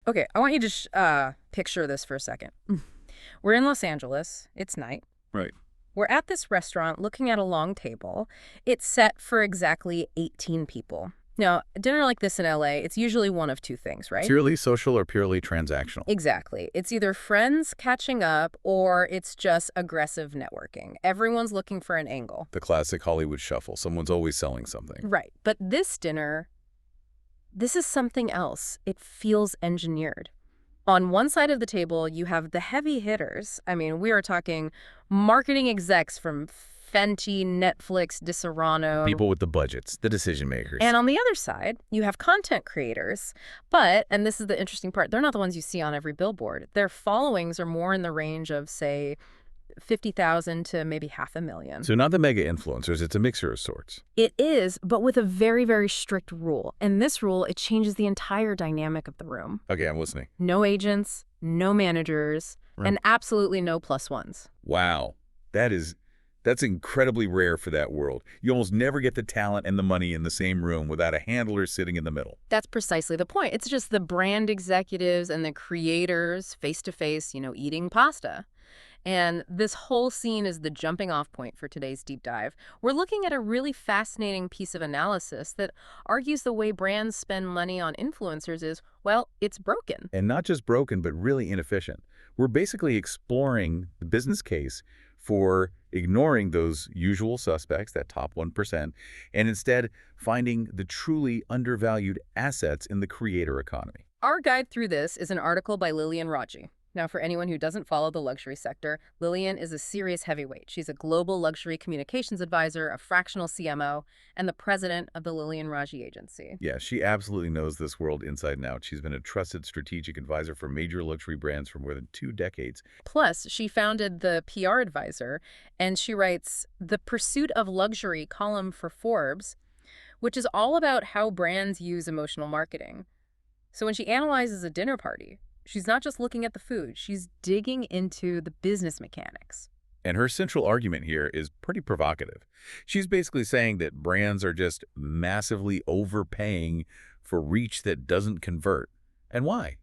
Okay, I want you to picture this for a second. We're in Los Angeles. It's night. Right. We're at this restaurant looking at a long table. It's set for exactly 18 people. Now, a dinner like this in LA, it's usually one of two things, right? Purely social or purely transactional? Exactly. It's either friends catching up or it's just aggressive networking. Everyone's looking for an angle. The classic Hollywood shuffle. Someone's always selling something. Right. But this dinner, this is something else. It feels engineered. On one side of the table, you have the heavy hitters. I mean, we are talking marketing execs from Fenty, Netflix, Disaronno. People with the budgets, the decision makers. And on the other side, you have content creators. But, and this is the interesting part, they're not the ones you see on every billboard. Their followings are more in the range of, say, 50,000 to maybe 500,000. So not the mega influencers, it's a mixer of sorts. It is, but with a very, very strict rule. And this rule, it changes the entire dynamic of the room. Okay, I'm listening. No agents, no managers, and absolutely no plus ones. Wow. That's incredibly rare for that world. You almost never get the talent and the money in the same room without a handler sitting in the middle. That's precisely the point. It's just the brand executives and the creators face-to-face, eating pasta. And this whole scene is the jumping off point for today's deep dive. We're looking at a really fascinating piece of analysis that argues the way brands spend money on influencers is, well, it's broken. And not just broken, but really inefficient. We're basically exploring the business case for ignoring those usual suspects, that top 1%, and instead finding the truly undervalued assets in the creator economy. Our guide through this is an article by Lilian Raji. Now, for anyone who doesn't follow the luxury sector, Lilian is a serious heavyweight. She's a global luxury communications advisor, a fractional CMO, and the president of the Lilian Raji agency. Yeah, she absolutely knows this world inside and out. She's been a trusted strategic advisor for major luxury brands for more than 2 decades. Plus, she founded the PR Advisor, and she writes the Pursuit of Luxury column for Forbes, which is all about how brands use emotional marketing. So when she analyzes a dinner party, she's not just looking at the food, she's digging into the business mechanics. And her central argument here is pretty provocative. She's basically saying that brands are just massively overpaying for reach that doesn't convert. And why?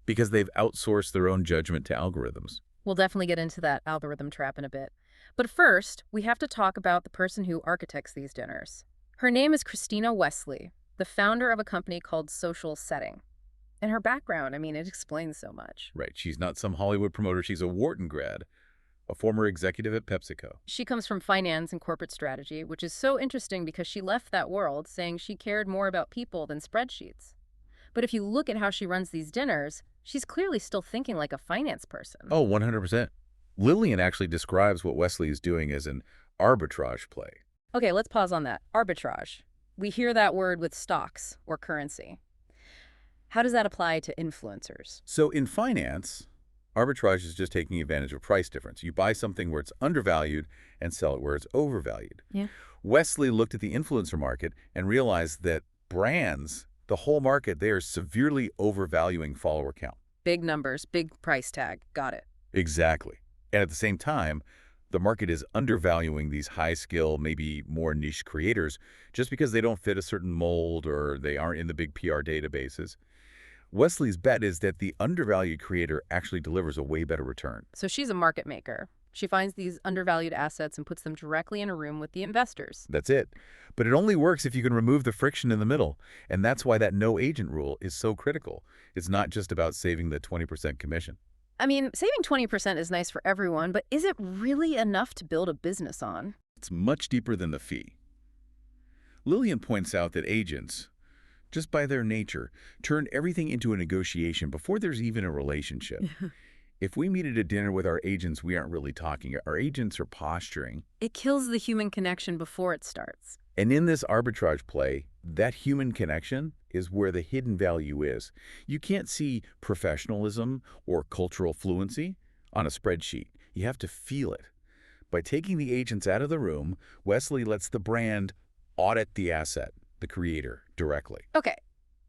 Because they've outsourced their own judgment to algorithms. We'll definitely get into that algorithm trap in a bit. But first, we have to talk about the person who architects these dinners. Her name is Christina Westley, the founder of a company called Social Setting. And her background, it explains so much. Right. She's not some Hollywood promoter. She's a Wharton grad, a former executive at PepsiCo. She comes from finance and corporate strategy, which is so interesting because she left that world saying she cared more about people than spreadsheets. But if you look at how she runs these dinners, she's clearly still thinking like a finance person. Oh, 100%. Lilian actually describes what Westley is doing as an arbitrage play. Okay, let's pause on that. Arbitrage. We hear that word with stocks or currency. How does that apply to influencers? So in finance, arbitrage is just taking advantage of price difference. You buy something where it's undervalued and sell it where it's overvalued. Yeah. Wesley looked at the influencer market and realized that brands, the whole market, they are severely overvaluing follower count. Big numbers, big price tag. Got it. Exactly. And at the same time, the market is undervaluing these high-skill, maybe more niche creators just because they don't fit a certain mold or they aren't in the big PR databases. Wesley's bet is that the undervalued creator actually delivers a way better return. So she's a market maker. She finds these undervalued assets and puts them directly in a room with the investors. That's it. But it only works if you can remove the friction in the middle. And that's why that no agent rule is so critical. It's not just about saving the 20% commission. Saving 20% is nice for everyone, but is it really enough to build a business on? It's much deeper than the fee. Lilian points out that agents, just by their nature, turn everything into a negotiation before there's even a relationship. If we meet at a dinner with our agents, we aren't really talking. Our agents are posturing. It kills the human connection before it starts. And in this arbitrage play, that human connection is where the hidden value is. You can't see professionalism or cultural fluency on a spreadsheet. You have to feel it. By taking the agents out of the room, Westley lets the brand audit the asset, the creator, directly. Okay,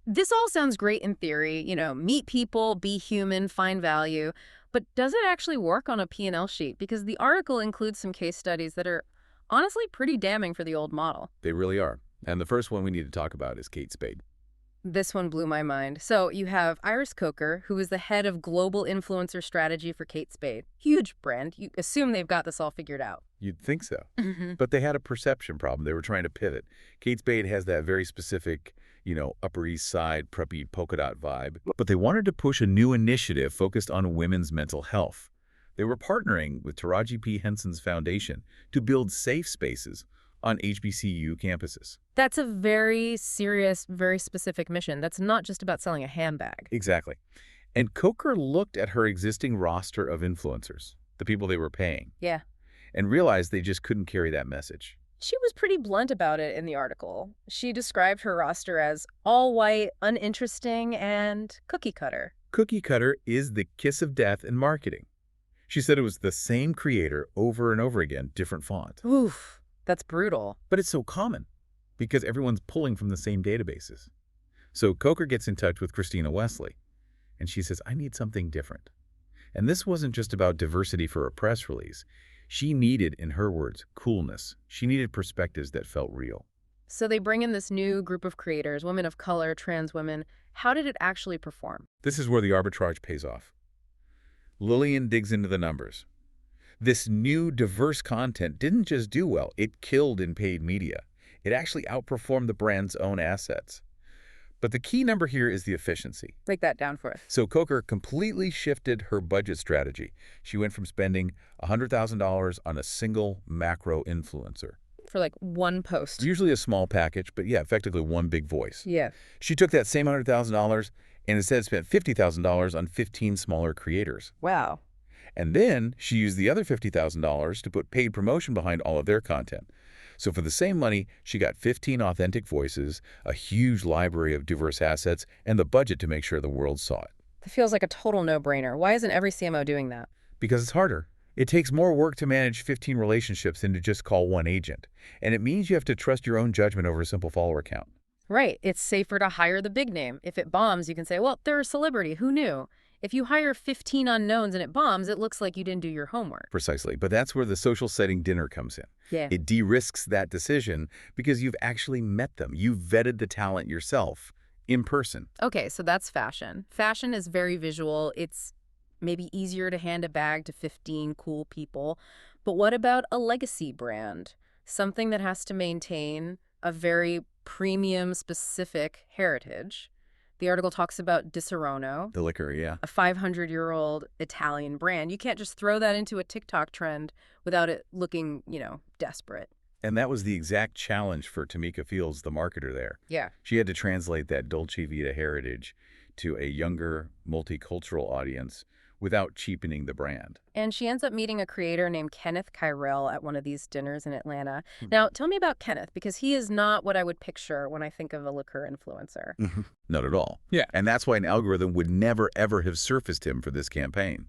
this all sounds great in theory, meet people, be human, find value. But does it actually work on a P&L sheet? Because the article includes some case studies that are honestly pretty damning for the old model. They really are. And the first one we need to talk about is Kate Spade. This one blew my mind. So you have Iris Coker, who is the head of global influencer strategy for Kate Spade. Huge brand. You assume they've got this all figured out. You'd think so. Hmm. But they had a perception problem. They were trying to pivot. Kate Spade has that very specific, Upper East Side, preppy polka dot vibe. But they wanted to push a new initiative focused on women's mental health. They were partnering with Taraji P. Henson's foundation to build safe spaces on HBCU campuses. That's a very serious, very specific mission. That's not just about selling a handbag. Exactly. And Coker looked at her existing roster of influencers, the people they were paying, Yeah. and realized they just couldn't carry that message. She was pretty blunt about it in the article. She described her roster as all white, uninteresting, and cookie cutter. Cookie cutter is the kiss of death in marketing. She said it was the same creator over and over again, different font. Oof, that's brutal. But it's so common because everyone's pulling from the same databases. So Coker gets in touch with Christina Westley, and she says, I need something different. And this wasn't just about diversity for a press release. She needed, in her words, coolness. She needed perspectives that felt real. So they bring in this new group of creators, women of color, trans women. How did it actually perform? This is where the arbitrage pays off. Lilian digs into the numbers. This new, diverse content didn't just do well, it killed in paid media. It actually outperformed the brand's own assets. But the key number here is the efficiency. Break that down for us. So Coker completely shifted her budget strategy. She went from spending $100,000 on a single macro influencer. For like one post. Usually a small package, but yeah, effectively one big voice. Yeah. She took that same $100,000 and instead spent $50,000 on 15 smaller creators. Wow. And then she used the other $50,000 to put paid promotion behind all of their content. So for the same money, she got 15 authentic voices, a huge library of diverse assets, and the budget to make sure the world saw it. That feels like a total no-brainer. Why isn't every CMO doing that? Because it's harder. It takes more work to manage 15 relationships than to just call one agent. And it means you have to trust your own judgment over a simple follower count. Right. It's safer to hire the big name. If it bombs, you can say, well, they're a celebrity. Who knew? If you hire 15 unknowns and it bombs, it looks like you didn't do your homework. Precisely. But that's where the social setting dinner comes in. Yeah. It de-risks that decision because you've actually met them. You've vetted the talent yourself in person. Okay, so that's fashion. Fashion is very visual. It's maybe easier to hand a bag to 15 cool people. But what about a legacy brand? Something that has to maintain a very premium specific heritage. The article talks about Disaronno, The liquor, yeah. a 500-year-old Italian brand. You can't just throw that into a TikTok trend without it looking, desperate. And that was the exact challenge for Tamika Fields, the marketer there. Yeah. She had to translate that Dolce Vita heritage to a younger, multicultural audience without cheapening the brand. And she ends up meeting a creator named Kenneth Kyrell at one of these dinners in Atlanta. Now, tell me about Kenneth, because he is not what I would picture when I think of a liquor influencer. Not at all. Yeah. And that's why an algorithm would never, ever have surfaced him for this campaign.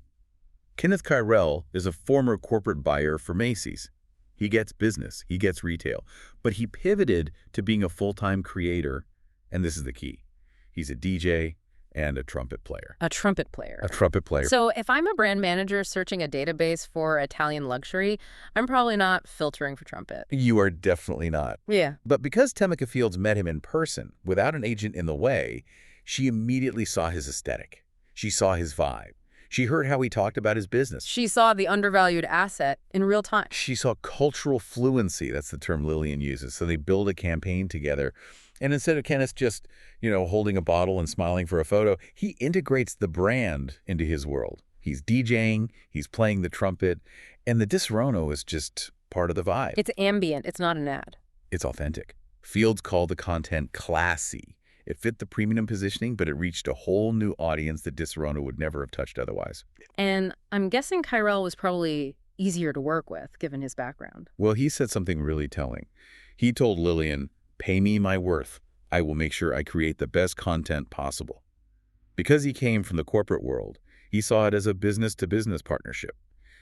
Kenneth Kyrell is a former corporate buyer for Macy's. He gets business, he gets retail, but he pivoted to being a full-time creator, and this is the key. He's a DJ and a trumpet player. A trumpet player. A trumpet player. So if I'm a brand manager searching a database for Italian luxury, I'm probably not filtering for trumpet. You are definitely not. Yeah. But because Tamika Fields met him in person, without an agent in the way, she immediately saw his aesthetic. She saw his vibe. She heard how he talked about his business. She saw the undervalued asset in real time. She saw cultural fluency. That's the term Lilian uses. So they build a campaign together. And instead of Kenneth just, holding a bottle and smiling for a photo, he integrates the brand into his world. He's DJing, he's playing the trumpet, and the Disaronno is just part of the vibe. It's ambient. It's not an ad. It's authentic. Fields called the content classy. It fit the premium positioning, but it reached a whole new audience that Disaronno would never have touched otherwise. And I'm guessing Kyrell was probably easier to work with, given his background. Well, he said something really telling. He told Lilian, "Pay me my worth. I will make sure I create the best content possible." Because he came from the corporate world, he saw it as a business-to-business partnership.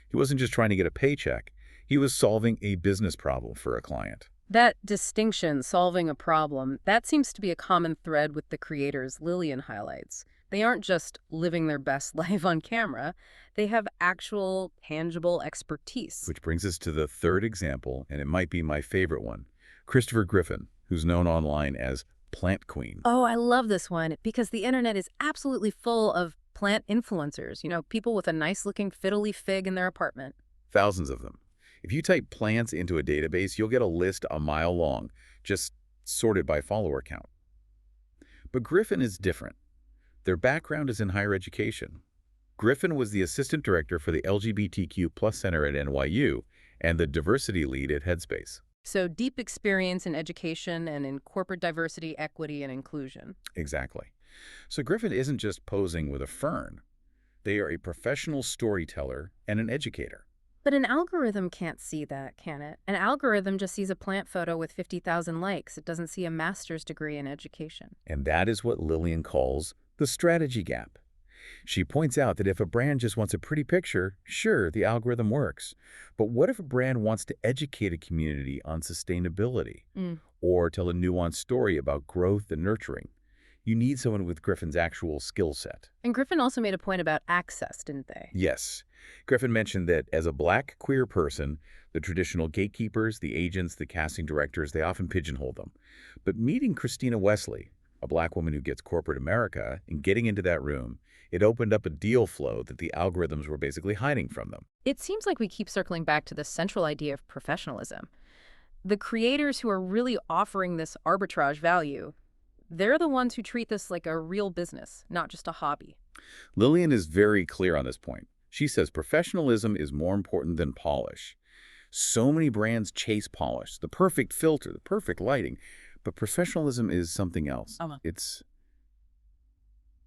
He wasn't just trying to get a paycheck. He was solving a business problem for a client. That distinction, solving a problem, that seems to be a common thread with the creators Lilian highlights. They aren't just living their best life on camera. They have actual, tangible expertise. Which brings us to the third example, and it might be my favorite one. Christopher Griffin, who's known online as Plant Queen. Oh, I love this one because the internet is absolutely full of plant influencers, people with a nice-looking fiddly fig in their apartment. Thousands of them. If you type plants into a database, you'll get a list a mile long, just sorted by follower count. But Griffin is different. Their background is in higher education. Griffin was the assistant director for the LGBTQ+ Center at NYU and the diversity lead at Headspace. So deep experience in education and in corporate diversity, equity, and inclusion. Exactly. So Griffin isn't just posing with a fern. They are a professional storyteller and an educator. But an algorithm can't see that, can it? An algorithm just sees a plant photo with 50,000 likes. It doesn't see a master's degree in education. And that is what Lilian calls the strategy gap. She points out that if a brand just wants a pretty picture, sure, the algorithm works. But what if a brand wants to educate a community on sustainability or tell a nuanced story about growth and nurturing? You need someone with Griffin's actual skill set. And Griffin also made a point about access, didn't they? Yes. Griffin mentioned that as a Black queer person, the traditional gatekeepers, the agents, the casting directors, they often pigeonhole them. But meeting Christina Westley, a Black woman who gets corporate America, and getting into that room, it opened up a deal flow that the algorithms were basically hiding from them. It seems like we keep circling back to the central idea of professionalism. The creators who are really offering this arbitrage value, they're the ones who treat this like a real business, not just a hobby. Lilian is very clear on this point. She says professionalism is more important than polish. So many brands chase polish, the perfect filter, the perfect lighting, but professionalism is something else. It's,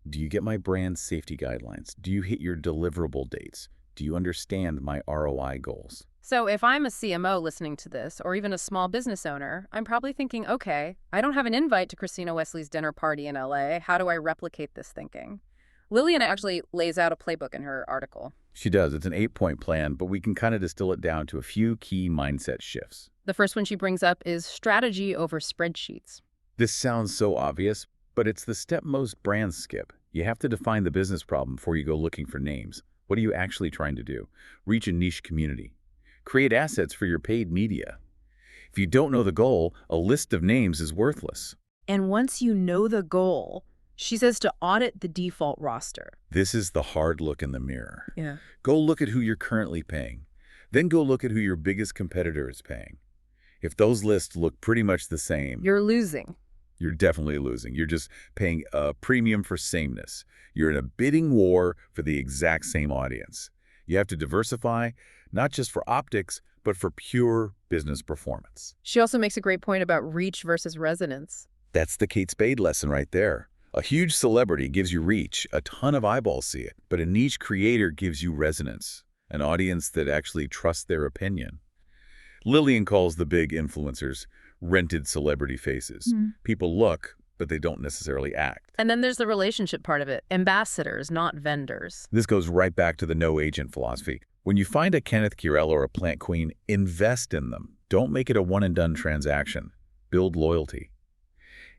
do you get my brand safety guidelines? Do you hit your deliverable dates? Do you understand my ROI goals? So if I'm a CMO listening to this, or even a small business owner, I'm probably thinking, okay, I don't have an invite to Christina Westley's dinner party in LA. How do I replicate this thinking? Lilian actually lays out a playbook in her article. She does. It's an 8-point plan, but we can kind of distill it down to a few key mindset shifts. The first one she brings up is strategy over spreadsheets. This sounds so obvious, but it's the step most brands skip. You have to define the business problem before you go looking for names. What are you actually trying to do? Reach a niche community. Create assets for your paid media. If you don't know the goal, a list of names is worthless. And once you know the goal, she says to audit the default roster. This is the hard look in the mirror. Yeah. Go look at who you're currently paying. Then go look at who your biggest competitor is paying. If those lists look pretty much the same, You're losing. You're definitely losing. You're just paying a premium for sameness. You're in a bidding war for the exact same audience. You have to diversify, not just for optics, but for pure business performance. She also makes a great point about reach versus resonance. That's the Kate Spade lesson right there. A huge celebrity gives you reach, a ton of eyeballs see it, but a niche creator gives you resonance, an audience that actually trusts their opinion. Lilian calls the big influencers rented celebrity faces. People look, but they don't necessarily act. And then there's the relationship part of it. Ambassadors, not vendors. This goes right back to the no-agent philosophy. When you find a Kenneth Curell or a Plant Queen, invest in them. Don't make it a one-and-done transaction. Build loyalty.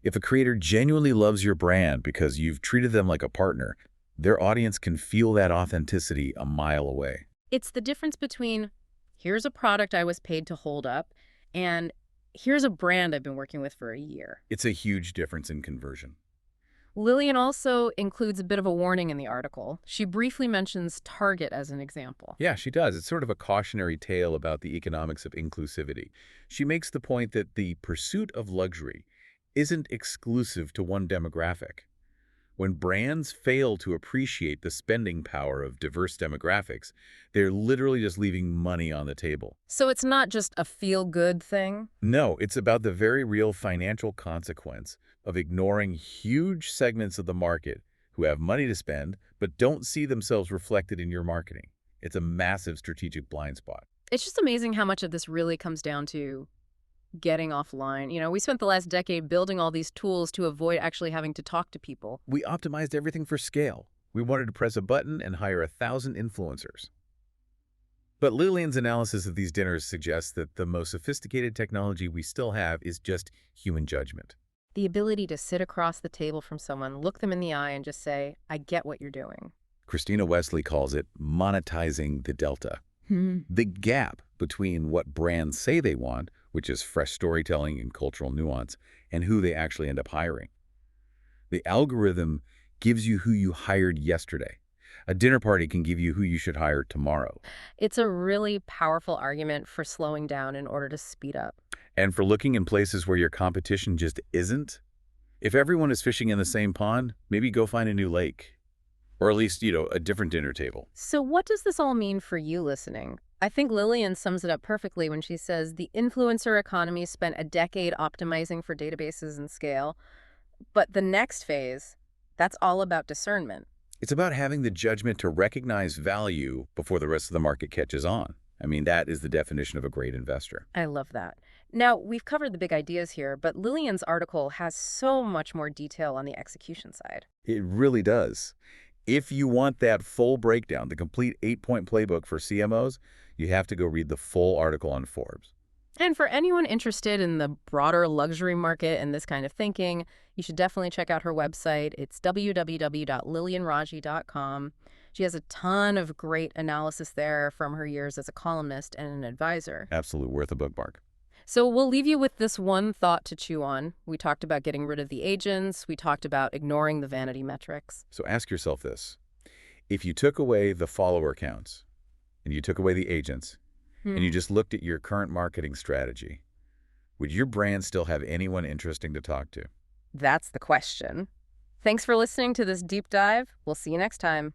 If a creator genuinely loves your brand because you've treated them like a partner, their audience can feel that authenticity a mile away. It's the difference between, here's a product I was paid to hold up, and here's a brand I've been working with for a year. It's a huge difference in conversion. Lilian also includes a bit of a warning in the article. She briefly mentions Target as an example. Yeah, she does. It's sort of a cautionary tale about the economics of inclusivity. She makes the point that the pursuit of luxury isn't exclusive to one demographic. When brands fail to appreciate the spending power of diverse demographics, they're literally just leaving money on the table. So it's not just a feel-good thing? No, it's about the very real financial consequence of ignoring huge segments of the market who have money to spend but don't see themselves reflected in your marketing. It's a massive strategic blind spot. It's just amazing how much of this really comes down to getting offline. We spent the last decade building all these tools to avoid actually having to talk to people. We optimized everything for scale. We wanted to press a button and hire 1,000 influencers. But Lilian's analysis of these dinners suggests that the most sophisticated technology we still have is just human judgment. The ability to sit across the table from someone, look them in the eye, and just say, I get what you're doing. Christina Westley calls it monetizing the delta. The gap between what brands say they want, which is fresh storytelling and cultural nuance, and who they actually end up hiring. The algorithm gives you who you hired yesterday. A dinner party can give you who you should hire tomorrow. It's a really powerful argument for slowing down in order to speed up. And for looking in places where your competition just isn't, if everyone is fishing in the same pond, maybe go find a new lake. Or at least, a different dinner table. So what does this all mean for you listening? I think Lilian sums it up perfectly when she says the influencer economy spent a decade optimizing for databases and scale, but the next phase, that's all about discernment. It's about having the judgment to recognize value before the rest of the market catches on. I mean, that is the definition of a great investor. I love that. Now, we've covered the big ideas here, but Lillian's article has so much more detail on the execution side. It really does. If you want that full breakdown, the complete 8-point playbook for CMOs, you have to go read the full article on Forbes. And for anyone interested in the broader luxury market and this kind of thinking, you should definitely check out her website. It's www.lilianraji.com. She has a ton of great analysis there from her years as a columnist and an advisor. Absolutely worth a bookmark. So we'll leave you with this one thought to chew on. We talked about getting rid of the agents. We talked about ignoring the vanity metrics. So ask yourself this. If you took away the follower counts and you took away the agents and you just looked at your current marketing strategy, would your brand still have anyone interesting to talk to? That's the question. Thanks for listening to this deep dive. We'll see you next time.